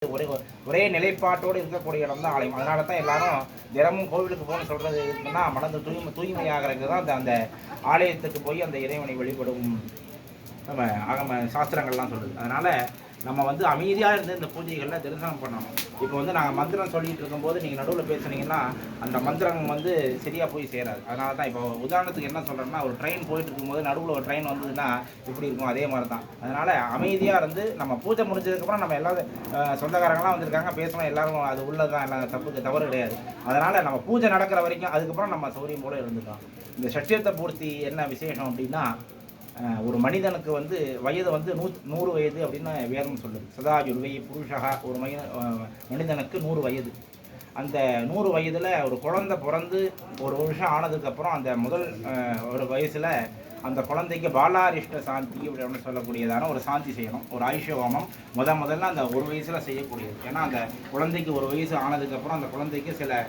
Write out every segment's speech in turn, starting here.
ஒரே ஒரே நிலைப்பாட்டோடு இருக்கக்கூடிய இடம் தான் ஆலயம். அதனால தான் எல்லாரும் தினமும் கோவிலுக்கு போகணும்னு சொல்கிறது இருக்குன்னா மனது தூய்மையாகிறதுக்கு தான் அந்த ஆலயத்துக்கு போய் அந்த இறைவனை வழிபடும் நம்ம ஆகம சாஸ்திரங்கள்லாம் சொல்லுது. அதனால் நம்ம வந்து அமைதியாக இருந்து இந்த பூஜைகளில் தரிசனம் பண்ணணும். இப்போ வந்து நாங்கள் மந்திரம் சொல்லிகிட்டு இருக்கும்போது நீங்கள் நடுவில் பேசுனீங்கன்னா அந்த மந்திரம் வந்து சரியாக போய் சேராது. அதனால தான் இப்போ உதாரணத்துக்கு என்ன சொல்கிறேன்னா, ஒரு ட்ரெயின் போயிட்டு இருக்கும்போது நடுவில் ஒரு ட்ரெயின் வந்ததுன்னா இப்படி இருக்கும், அதே மாதிரி தான். அதனால் அமைதியாக இருந்து நம்ம பூஜை முடிஞ்சதுக்கப்புறம் நம்ம எல்லாரும் சொந்தக்காரங்களாம் வந்திருக்காங்க பேசணும், எல்லாரும் அது உள்ளது தான், எல்லாம் தவறு கிடையாது. அதனால் நம்ம பூஜை நடக்கிற வரைக்கும் அதுக்கப்புறம் நம்ம சௌரியம் போல இருந்துக்கலாம். இந்த ஷட்யர்த்த பூர்த்தி என்ன விசேஷம் அப்படின்னா, ஒரு மனிதனுக்கு வந்து வயது வந்து 100 வயது அப்படின்னு வேதம் சொல்லுது. சதாயுர்வை புருஷா, ஒரு மனிதனுக்கு 100 வயது. அந்த 100 வயதில் ஒரு குழந்தை பிறந்து ஒரு வருஷம் ஆனதுக்கப்புறம் அந்த முதல் ஒரு வயசில் அந்த குழந்தைக்கு பாலாரிஷ்ட சாந்தி அப்படின்னு சொல்லக்கூடியதான ஒரு சாந்தி செய்யணும். ஒரு ஆயுஷ ஹோமம் முதல்ல அந்த ஒரு வயசில் செய்யக்கூடியது. ஏன்னா அந்த குழந்தைக்கு ஒரு வயசு ஆனதுக்கப்புறம் அந்த குழந்தைக்கு சில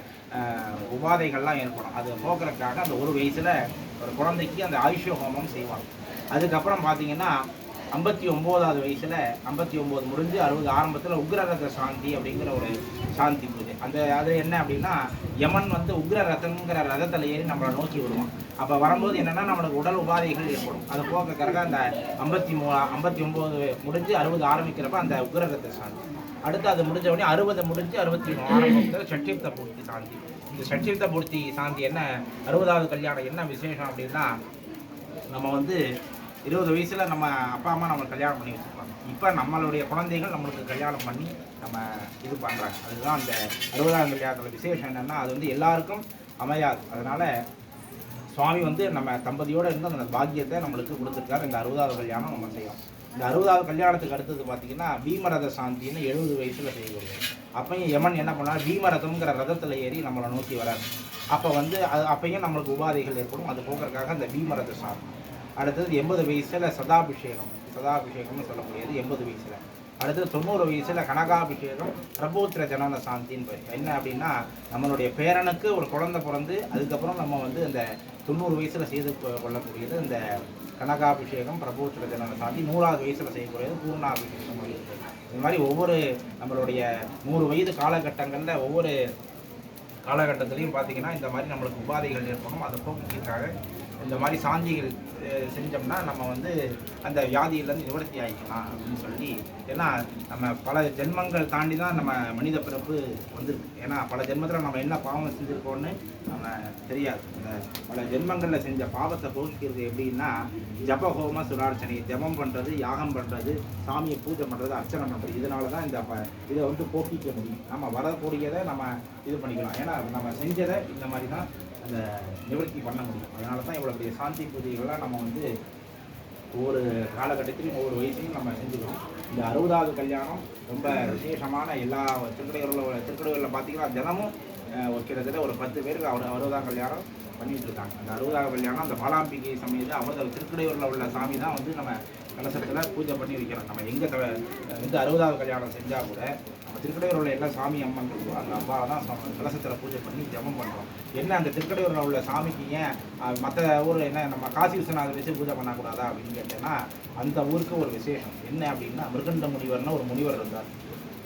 உபாதைகள்லாம் ஏற்படும். அது போக்குறதுக்காக அந்த ஒரு வயசில் ஒரு குழந்தைக்கு அந்த ஆயுஷ ஹோமம் செய்வாங்க. அதுக்கப்புறம் பார்த்தீங்கன்னா 59வது வயசில் 59 முடிஞ்சு 60 ஆரம்பத்தில் உக்ரரத சாந்தி அப்படிங்கிற ஒரு சாந்தி பூஜை. அது என்ன அப்படின்னா, யமன் வந்து உக்ர ரதங்கிற ரதத்தில் ஏறி நம்மளை நோக்கி வருவான். அப்போ வரும்போது என்னென்னா நம்மளுக்கு உடல் உபாதைகள் ஏற்படும். அதை போக்குறதுக்காக அந்த 59 முடிஞ்சு 60 ஆரம்பிக்கிறப்ப அந்த உக்ரரத சாந்தி. அடுத்து அது முடிஞ்ச உடனே 60 முடிஞ்சு 61 ஆரம்பத்தில் ஷட்யர்த்த பூர்த்தி சாந்தி. இந்த ஷட்யர்த்த பூர்த்தி சாந்தி என்ன, 60வது கல்யாணம் என்ன விசேஷம் அப்படின்னா, நம்ம வந்து 20 வயசில் நம்ம அப்பா அம்மா நம்மளுக்கு கல்யாணம் பண்ணி வச்சுருப்பாங்க. இப்போ நம்மளுடைய குழந்தைகள் நம்மளுக்கு கல்யாணம் பண்ணி நம்ம இது பண்ணுறாங்க. அதுதான் அந்த 60ஆம் கல்யாணத்தில் விசேஷம் என்னென்னா, அது வந்து எல்லாருக்கும் அமையாது. அதனால் சுவாமி வந்து நம்ம தம்பதியோடு இருந்து அந்த பாக்கியத்தை நம்மளுக்கு கொடுத்துருக்காரு. இந்த 60வது கல்யாணம் நம்ம செய்யலாம். இந்த 60வது கல்யாணத்துக்கு அடுத்தது பார்த்திங்கன்னா பீமரத சாந்தின்னு 70 வயசில் செய்யப்படுது. அப்பையும் யமன் என்ன பண்ணால் பீமரதம்ங்கிற ரதத்தில் ஏறி நம்மளை நோக்கி வராது. அப்போ வந்து அப்பையும் நம்மளுக்கு உபாதைகள் ஏற்படும். அது போக்குறதுக்காக அந்த பீமரத சாந்தி. அடுத்தது 80 வயசில் சதாபிஷேகம்னு சொல்லக்கூடியது 80 வயசில். அடுத்தது 90 வயசில் கனகாபிஷேகம் பிரபோத்திர ஜனன சாந்தின்னு பேர். என்ன அப்படின்னா, நம்மளுடைய பேரனுக்கு ஒரு குழந்தை பிறந்து அதுக்கப்புறம் நம்ம வந்து இந்த 90 வயசில் செய்து கொள்ளக்கூடியது இந்த கனகாபிஷேகம் பிரபோத்திர ஜனன சாந்தி. 100வது வயசில் செய்யக்கூடியது பூர்ணாபிஷேகம். இது மாதிரி ஒவ்வொரு நம்மளுடைய 100 வயது காலகட்டங்களில் ஒவ்வொரு காலகட்டத்திலையும் பார்த்திங்கன்னா இந்த மாதிரி நம்மளுக்கு உபாதைகள் ஏற்படும். அதை போக்குறதுக்காக இந்த மாதிரி சாந்திகள் செஞ்சோம்னா நம்ம வந்து அந்த வியாதியிலேருந்து நிவர்த்தி ஆகிக்கலாம் அப்படின்னு சொல்லி. ஏன்னா நம்ம பல ஜென்மங்கள் தாண்டி தான் நம்ம மனித பிறப்பு வந்திருக்கு. ஏன்னா பல ஜென்மத்தில் நம்ம என்ன பாவம் செஞ்சுருக்கோன்னு நம்ம தெரியாது. அந்த பல ஜென்மங்களில் செஞ்ச பாவத்தை போக்கிக்கிறது எப்படின்னா, ஜபஹோம சுரார்ச்சனை, ஜபம் பண்ணுறது, யாகம் பண்ணுறது, சாமியை பூஜை பண்ணுறது, அர்ச்சனை பண்ணுறது. இதனால தான் இதை வந்து போக்கிக்க முடியும். நம்ம வரக்கூடியதை நம்ம இது பண்ணிக்கலாம். ஏன்னா நம்ம செஞ்சதை இந்த மாதிரி தான் அந்த நிவர்த்தி பண்ண முடியும். அதனால தான் இவ்வளோ பெரிய சாந்தி பூஜைகள்லாம் நம்ம வந்து ஒவ்வொரு காலகட்டத்திலையும் ஒவ்வொரு வயசையும் நம்ம செஞ்சுக்கிறோம். இந்த 60வது கல்யாணம் ரொம்ப விசேஷமான எல்லா திருக்கடையூரில் பார்த்திங்கன்னா தினமும் ஒரு கிட்டத்தட்ட ஒரு 10 பேருக்கு 60ஆம் கல்யாணம் பண்ணிகிட்டு இருக்காங்க. அந்த 60ஆவது கல்யாணம் அந்த பாலாம்பிகை சமயத்தில் அமிர்த திருக்கடையூரில் உள்ள சாமி தான் வந்து நம்ம கலசத்தில் பூஜை பண்ணி வைக்கிறோம். நம்ம எங்கே வந்து 60ஆவது கல்யாணம் செஞ்சால் கூட நம்ம திருக்கடையூரில் உள்ள எல்லா சாமி அம்மன்களுக்கும் அந்த அம்மாவை தான் கலசத்தில் பூஜை பண்ணி ஜபம் பண்ணுறோம். என்ன அந்த திருக்கடையூரில் உள்ள சாமிக்கு ஏன் மற்ற ஊரில் என்ன நம்ம காசி விஸ்வநாதர் வச்சு பூஜை பண்ணக்கூடாதா அப்படின்னு கேட்டேன்னா, அந்த ஊருக்கு ஒரு விசேஷம் என்ன அப்படின்னா, மிருகண்ட முனிவர்னு ஒரு முனிவர் இருந்தார்.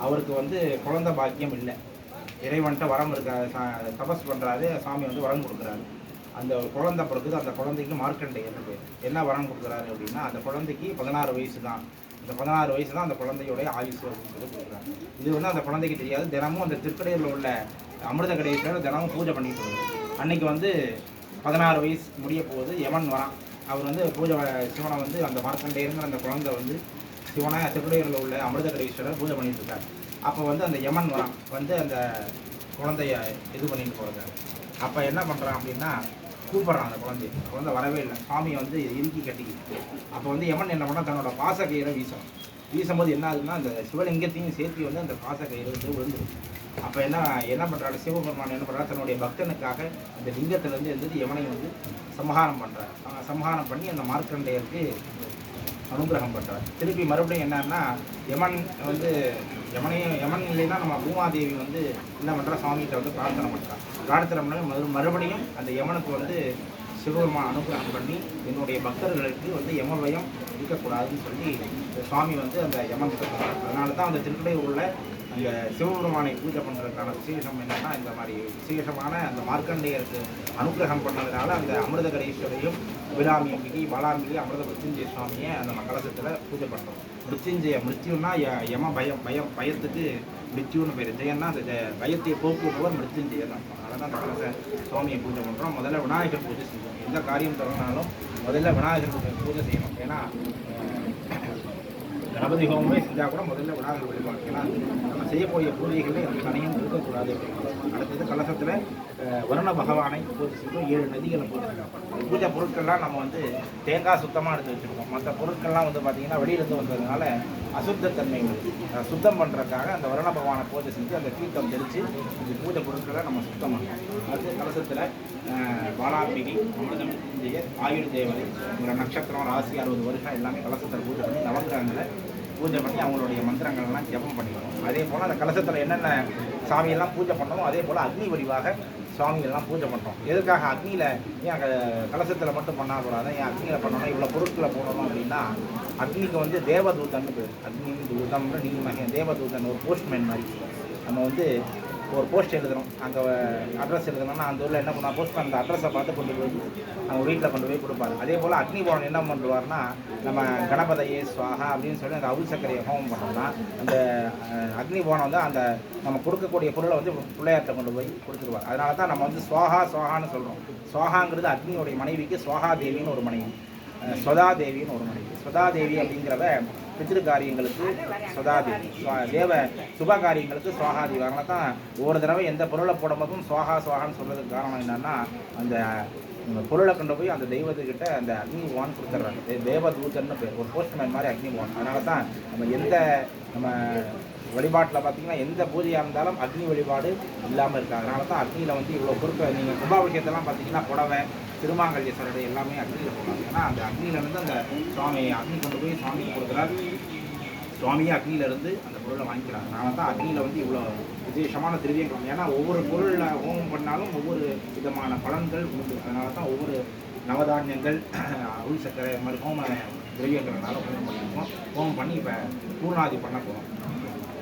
அவருக்கு வந்து குழந்தை பாக்கியம் இல்லை. இறைவன்ட்ட வரம் இருக்க தபஸ் பண்ணுறாரு, சாமி வந்து வரம் கொடுக்குறாரு. அந்த குழந்தை பிறகுது. அந்த குழந்தைக்கு மார்க்கண்டேயர் பேர். என்ன வரம் கொடுக்குறாரு அப்படின்னா, அந்த குழந்தைக்கு 16 வயசு தான். இந்த 16 வயசு தான் அந்த குழந்தையோடைய ஆயுசு அப்படின்னு சொல்லி கொடுக்குறாங்க. இது வந்து அந்த குழந்தைக்கு தெரியாது. தினமும் அந்த திருக்கடையூரில் உள்ள அமிர்த கடையில் தினமும் பூஜை பண்ணிட்டு வருது. அன்னைக்கு வந்து 16 வயசு முடிய போகுது. யமன் வரான். அவர் வந்து பூஜை சிவனை வந்து அந்த மார்க்கண்டேயருங்கிற அந்த குழந்தை வந்து சிவனை திருக்கடையூரில் உள்ள அமிர்த கடீஸ்வரர் பூஜை பண்ணிட்டு இருக்காரு. அப்போ வந்து அந்த யமன் வரான், வந்து அந்த குழந்தைய இது பண்ணிட்டு போகிறாரு. அப்போ என்ன பண்ணுறான் அப்படின்னா, கூப்பிட்றான் அந்த குழந்தை வரவே இல்லை. சாமியை வந்து இறுக்கி கட்டிக்கிட்டு. அப்போ வந்து யமன் என்ன பண்ணால் தன்னோட பாசக்கயிறை வீசும்போது என்ன ஆகுதுன்னா, அந்த சிவலிங்கத்தையும் சேர்த்து வந்து அந்த பாசக்கயிறு வந்து விழுந்துருக்கு. அப்போ என்ன பண்ணுறாரு சிவபெருமான் என்ன பண்ணுறாரு, தன்னுடைய பக்தனுக்காக அந்த லிங்கத்திலேருந்து எழுந்துட்டு யமனை வந்து சம்ஹாரம் பண்ணுறாரு. சம்ஹாரம் பண்ணி அந்த மார்க்கண்டேயருக்கு அனுகிரகம் பண்ணுறார். திருப்பி மறுபடியும் என்னன்னா, யமன் இல்லைன்னா நம்ம பூமாதேவி வந்து என்ன பண்ணுறா, சாமிகிட்ட வந்து பிரார்த்தனை பண்ணுறான். பிரார்த்தனை பண்ணி மறுபடியும் அந்த யமனுக்கு வந்து சிவபெருமான் அனுகிரகம் பண்ணி, என்னுடைய பக்தர்களுக்கு வந்து யமபயம் இருக்கக்கூடாதுன்னு சொல்லி சுவாமி வந்து அந்த யமன் கிட்ட சொல்கிறார். அதனால தான் அந்த திருக்கடையூரில் அந்த சிவபெருமானை பூஜை பண்ணுறதுக்கான விசேஷம் என்னென்னா, இந்த மாதிரி விசேஷமான அந்த மார்க்கண்டேயருக்கு அனுகிரகம் பண்ணதுனால அந்த அமிர்தகரீஸ்வரையும் அபிராமி அம்பிகை பாலாம்பிகை அமிர்த மிருத்யுஞ்சய சுவாமியை அந்த கலசத்தில் பூஜை பண்ணுறோம். மிருத்யுன்னா யம பயத்துக்கு மிருத்யுன்னு பேர். ஜெயன்னா அந்த பயத்தை போக்குவவர் மிருத்யுஞ்சயன். அதனால தான் அந்த கலச சுவாமியை பூஜை பண்ணுறோம். முதல்ல விநாயகர் பூஜை செஞ்சோம். எந்த காரியம் தொடங்கினாலும் முதல்ல விநாயகர் பூஜை செய்யணும். ஏன்னா கணபதி ஹோமமே செஞ்சால் கூட முதல்ல விநாயகர் வழிபாடு. ஏன்னா நம்ம செய்யக்கூடிய பூஜைகளில் எந்த தனியும் இருக்கக்கூடாது அப்படிங்கிறது. அடுத்தது கலசத்தில் வருண பகவானை பூஜை செய்வோம். 7 நதிகளை பூஜை செய்வோம். பூஜை பொருட்கள்லாம் நம்ம வந்து தேங்காய் சுத்தமாக எடுத்து வச்சுருக்கோம். மற்ற பொருட்கள்லாம் வந்து பார்த்திங்கன்னா வெளியிலேருந்து வந்ததுனால அசுத்தத்தன்மை சுத்தம் பண்ணுறதுக்காக அந்த வருண பகவானை பூஜை செஞ்சு அந்த தீர்த்தம் தெளித்து இந்த பூஜை பொருட்களை நம்ம சுத்தம் பண்ணணும். அடுத்து கலசத்தில் பாலாம்பிகை அமிர்தம் ஆயுள் தேவதை உங்களோட நட்சத்திரம் ராசி 60 வருஷம் எல்லாமே கலசத்தில் பூஜை பண்ணி நவகிரகங்களை பூஜை பண்ணி அவங்களுடைய மந்திரங்கள்லாம் ஜபம் பண்ணிக்கணும். அதே போல் அந்த கலசத்தில் என்னென்ன சாமியெல்லாம் பூஜை பண்ணணும், அதே போல் அக்னி வடிவாக சுவாமியெல்லாம் பூஜை பண்ணுறோம். எதுக்காக அக்னியில் ஏன் கலசத்தில் மட்டும் பண்ணக்கூடாது, ஏன் அக்னியில் பண்ணணும், இவ்வளோ பொருட்களை போடணும் அப்படின்னா, அக்னிக்கு வந்து தேவதூதன்னு பேர். அக்னி தூதம்னு நீங்க தேவதூதன் ஒரு போஸ்ட்மேன் மாதிரி. நம்ம வந்து ஒரு போஸ்ட் எழுதணும், அங்கே அட்ரஸ் எழுதணும்னா அந்த ஊரில் என்ன பண்ணால் போஸ்ட்மேன் அந்த அட்ரஸை பார்த்து கொண்டு போய் அவங்க வீட்டில் கொண்டு போய் கொடுப்பாரு. அதே போல் அக்னி பவன் என்ன பண்ணுவார்னா, நம்ம கணபதையே சுவாகா அப்படின்னு சொல்லி அந்த அவுள் சக்கரையை ஹோமம் பண்ணோம்னா அந்த அக்னி பவனம் வந்து அந்த நம்ம கொடுக்கக்கூடிய பொருளை வந்து பிள்ளையார்கிட்ட கொண்டு போய் கொடுத்துருவார். அதனால தான் நம்ம வந்து சுவாகான்னு சொல்கிறோம். சுவாகாங்கிறது அக்னியோடைய மனைவிக்கு சுவாகா தேவின்னு ஒரு மனைவி, ஸ்வதாதேவின்னு ஒரு மனைவி. ஸ்வதாதேவி அப்படிங்கிறத பித்திரு காரியங்களுக்கு ஸ்வதாதேவி, தேவ சுப காரியங்களுக்கு சுவாகாதேவி. அதனால தான் ஒவ்வொரு தடவை எந்த பொருளை போடும்போதும் சுவாகான்னு சொல்கிறதுக்கு காரணம் என்னன்னா, அந்த பொருளை கொண்டு போய் அந்த தெய்வத்துக்கிட்ட அந்த அக்னி பகவான் கொடுத்துட்றாங்க. தேவதூதன்னு பேர், ஒரு போஸ்ட்மேன் மாதிரி அக்னி பகவான். அதனால தான் நம்ம வழிபாட்டில் பார்த்தீங்கன்னா எந்த பூஜையாக இருந்தாலும் அக்னி வழிபாடு இல்லாமல் இருக்காங்க. அதனால தான் அக்னியில் வந்து இவ்வளோ பொருட்கள் நீங்கள் கும்பாபிஷேகத்தெல்லாம் பார்த்தீங்கன்னா புடவை திருமாங்கல்ய சரடை எல்லாமே அக்னியில் போடுறாங்க. ஏன்னா அந்த அக்னியிலேருந்து அந்த சுவாமி அக்னி கொண்டு போய் சுவாமிக்கு கொடுக்குறாரு, சுவாமியே அக்னியிலேருந்து அந்த பொருளை வாங்கிக்கிறாங்க. அதனால தான் அக்னியில் வந்து இவ்வளோ விசேஷமான திரவியங்கள். ஏன்னா ஒவ்வொரு பொருளில் ஹோமம் பண்ணாலும் ஒவ்வொரு விதமான பலன்கள் உண்டு. அதனால தான் ஒவ்வொரு நவதானியங்கள் அருள் சக்கரை மாதிரி ஹோம திரவியங்கள்னால ஹோமம் பண்ணியிருக்கோம். ஹோமம் பண்ணி இப்போ பூர்ணாதி பண்ண போகிறோம்.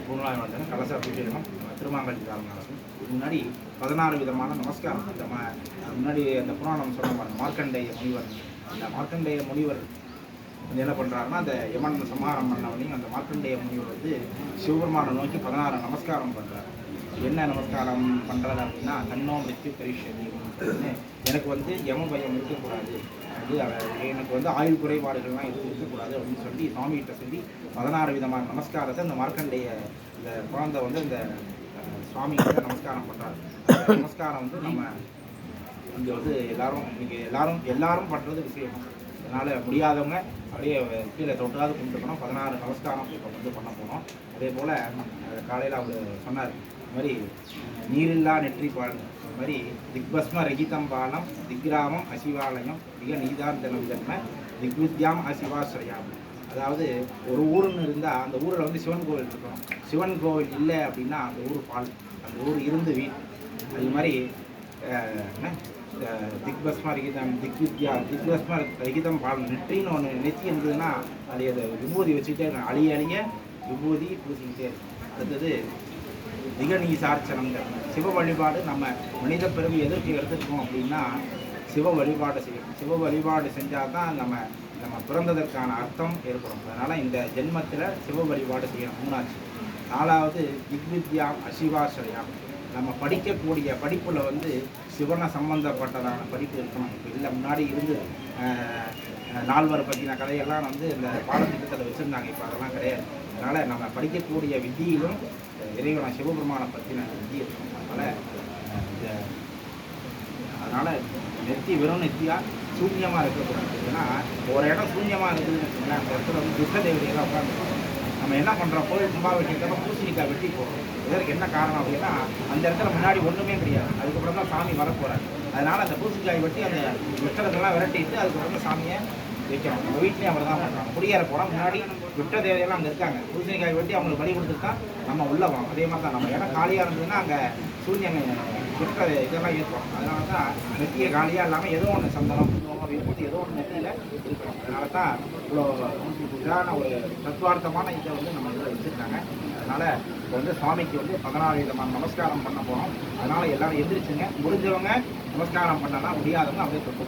பூர்ணாதி வந்து கலச அபிஷேகம் திருமாங்கல்ய காலம் நடக்கும். முன்னாடி 16 விதமான நமஸ்காரம். முன்னாடி அந்த புராணம் சொன்ன பாருங்க, மார்க்கண்டேய முனிவர். அந்த மார்க்கண்டேய முனிவர் என்ன பண்ணுறாருன்னா, அந்த யமன் சம்ஹாரம் பண்ணவனையும் அந்த மார்க்கண்டேய முனிவர் வந்து சிவபெருமானை நோக்கி 16 நமஸ்காரம் பண்ணுறாரு. என்ன நமஸ்காரம் பண்ணுறாரு அப்படின்னா, தன்னோ மிருத்யு பரிஷதி, எனக்கு வந்து யம பயம் இருக்கக்கூடாது, அது எனக்கு வந்து ஆயுள் குறைபாடுகள்லாம் இருக்கக்கூடாது அப்படின்னு சொல்லி சுவாமிகிட்ட சொல்லி 16 விதமான நமஸ்காரத்தை அந்த மார்க்கண்டேய இந்த குழந்தை வந்து இந்த சுவாமிகிட்ட நமஸ்காரம் பண்ணுறாரு. நமஸ்காரம் வந்து நம்ம இங்கே வந்து எல்லாரும் பண்ணுறது விஷயம். அதனால் முடியாதவங்க அப்படியே கீழே தொட்டாவது கும்பிட்டுக்கணும். 16 நமஸ்காரம் இப்போ வந்து பண்ண போனோம். அதே போல் காலையில் அவர் சொன்னார், இது மாதிரி நீரில்லா நெற்றி பால், இது மாதிரி திக்பஸ்ம ரகிதம் பாலம் திக்ராமம் அசிவாலயம் மிக நீதாந்தனம் தன்ம திக்வித்யாம் அசிவாசிரயாம். அதாவது ஒரு ஊருன்னு இருந்தால் அந்த ஊரில் வந்து சிவன் கோவில் இருக்கணும். சிவன் கோவில் இல்லை அப்படின்னா அந்த ஊர் பால், அந்த ஊர் இருந்து வீண். அது மாதிரி திக்பஸ்ம ரகிதம் திக்பஸ்ம ரகிதம் பால் நெற்றின்னு ஒன்று நெற்றி இருந்ததுன்னா அது அதை விபூதி வச்சுக்கிட்டே இருக்கணும். அழிய விபூதி பூசிக்கிட்டே இருக்கும். அடுத்தது திகநீசார்ச்சனங்கள், சிவ வழிபாடு. நம்ம மனித பிறவி எதற்கு எடுத்துக்கணும் அப்படின்னா சிவ வழிபாடு செய்யணும். சிவ வழிபாடு செஞ்சால் தான் நம்ம பிறந்ததற்கான அர்த்தம் ஏற்படும். அதனால் இந்த ஜென்மத்தில் சிவ வழிபாடு செய்யணும். 3வது. 4வது திக்வித்யாம் அசிவாசிரயாம், நம்ம படிக்கக்கூடிய படிப்பில் வந்து சிவனை சம்பந்தப்பட்டதான படிப்பு இருக்கணும். இப்போ இல்லை முன்னாடி இருந்து நால்வரை பற்றின கதையெல்லாம் வந்து இந்த பாடத்திட்டத்தில் வச்சுருந்தாங்க. இப்போ அதெல்லாம் கிடையாது. அதனால் நம்ம படிக்கக்கூடிய வித்தியிலும் இறைவனை சிவபெருமானை பற்றின வித்தி இருக்கணும். அதனால் நெத்தி வெறும் நெத்தியாக சூன்யமாக இருக்கக்கூடாது. ஏன்னா ஒரு இடம் சூன்யமாக இருக்குதுன்னு வச்சுக்கோங்களேன், அந்த இடத்துல வந்து துஷ்ட தேவதையெல்லாம் உட்காந்துருக்கோம். நம்ம என்ன பண்ணுறோம், கோயில் கும்பாபிஷேகத்தில் பூசணிக்காய் வெட்டி போடுறோம். இதற்கு என்ன காரணம் அப்படின்னா, அந்த இடத்துல முன்னாடி ஒன்றுமே கிடையாது, அதுக்கப்புறம் தான் சாமி வரப்போகிறாரு. அதனால் அந்த பூசணிக்காய் வெட்டி அந்த விட்டதெல்லாம் விரட்டிட்டு அதுக்கப்புறம் சாமியை வைக்கிறோம். நம்ம வீட்லேயும் அவர் தான் பண்ணுறாங்க. குடியேற போனால் முன்னாடி விட்ட தேவையெல்லாம் அங்கே இருக்காங்க, பூசணிக்காய் வெட்டி அவங்களுக்கு பலி கொடுத்துட்டு தான் நம்ம உள்ளே வரோம். அதே மாதிரி தான் நம்ம இடம் காலியாக இருந்ததுன்னா அங்கே சூரியன் விட்ட இதெல்லாம் ஏற்படும். அதனால தான் நெத்தியை காலியாக இல்லாமல் ஏதோ ஒன்று சந்தனம் விபூதி ஏதோ ஒன்று நெத்தியில் இருக்கணும். அதனால தான் இவ்வளோ இதான ஒரு தத்துவார்த்தமான இதை வந்து நம்ம இதில் வச்சுருக்காங்க. அதனால் இப்போ வந்து சுவாமிக்கு வந்து 16 விதமான நமஸ்காரம் பண்ண போகிறோம். அதனால் எல்லாரும் எந்திரிச்சுங்க. முடிஞ்சவங்க நமஸ்காரம் பண்ணலாம், முடியாதவங்க அப்படியே தொட்டு